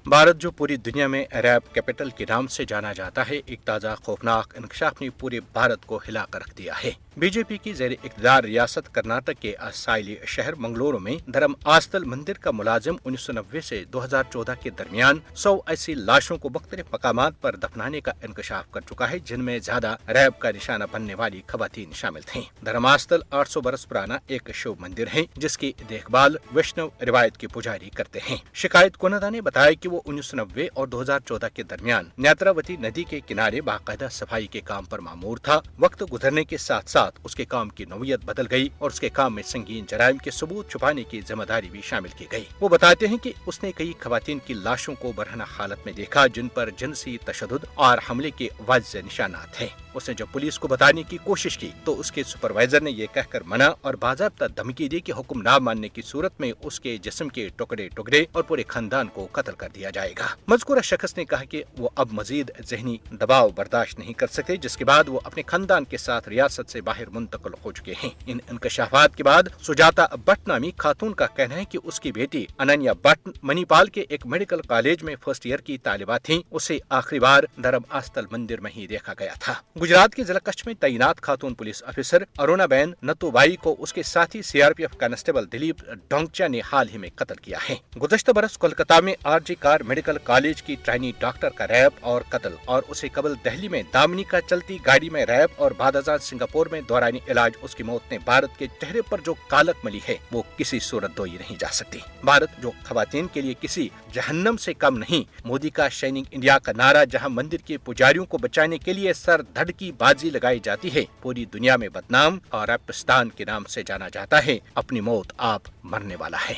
भारत जो पूरी दुनिया में अरब कैपिटल के नाम से जाना जाता है, एक ताज़ा खौफनाक इंकशाफ ने पूरे भारत को हिला कर रख दिया है। बीजेपी की ज़ेर इक़्तिदार रियासत कर्नाटक के असाइली शहर मंगलुरु में धर्म आस्थल मंदिर का मुलाजिम 1990 से 2014 के दरमियान 100 ऐसी लाशों को मुख्तलिफ मकामात पर दफनाने का इंकशाफ कर चुका है, जिनमें ज्यादा रैब का निशाना बनने वाली खवातीन शामिल थीं। धर्मास्थल 800 बरस पुराना एक शिव मंदिर है, जिसकी देखभाल वैष्णव रिवायत के पुजारी करते हैं। शिकायत कुनदा ने बताया कि वो 1990 और 2014 के दरमियान नेत्रावती नदी के किनारे बाकायदा सफाई के काम पर मामूर था। वक्त गुजरने के साथ साथ उसके काम की नौयत बदल गई और उसके काम में संगीन जराइम के सबूत छुपाने की जिम्मेदारी भी शामिल की गई। वो बताते हैं कि उसने कई खवातीन की लाशों को बरहना हालत में देखा, जिन पर जिनसी तशद्दुद और हमले के वाज़ेह निशानात थे। उसने जब पुलिस को बताने की कोशिश की तो उसके सुपरवाइजर ने यह कहकर मना और बाज़ाब्ता धमकी दी कि हुक्म ना मानने की सूरत में उसके जिस्म के टुकड़े टुकड़े और पूरे खानदान को कत्ल कर दिया जाएगा। मज़कूरा शख्स ने कहा कि वो अब मजीद ज़हनी दबाव बर्दाश्त नहीं कर सकते, जिसके बाद वो अपने खानदान के साथ रियासत से बाहर मुंतकिल हो चुके हैं। इन इंकशाफात के बाद सुजाता भट्ट नामी खातून का कहना है कि उसकी बेटी अनन्या भट्ट मणिपाल के एक मेडिकल कॉलेज में फर्स्ट ईयर की तालिबा थी। उसे आखिरी बार धर्म आस्थल मंदिर में ही देखा गया था। गुजरात के जिला कच्छ में तैनात खातून पुलिस ऑफिसर अरुणाबेन नतुबाई को उसके साथी सीआरपीएफ कांस्टेबल दिलीप डोंगचा ने हाल ही में कत्ल किया है। गुज़श्ता बरस कोलकाता में आरजी कार मेडिकल कॉलेज की ट्रेनी डॉक्टर का रैप और कत्ल और उसे कबल दिल्ली में दामनी का चलती गाड़ी में रैप और बादशाह सिंगापुर में दौरानी इलाज उसकी मौत ने भारत के चेहरे पर जो कालक मली है वो किसी सूरत धोई नहीं जा सकती। भारत जो खवातीन के लिए किसी जहन्नम से कम नहीं, मोदी का शाइनिंग इंडिया का नारा जहां मंदिर के पुजारियों को बचाने के लिए सर धड़ की बाजी लगाई जाती है, पूरी दुनिया में बदनाम और रेपिस्तान के नाम से जाना जाता है, अपनी मौत आप मरने वाला है।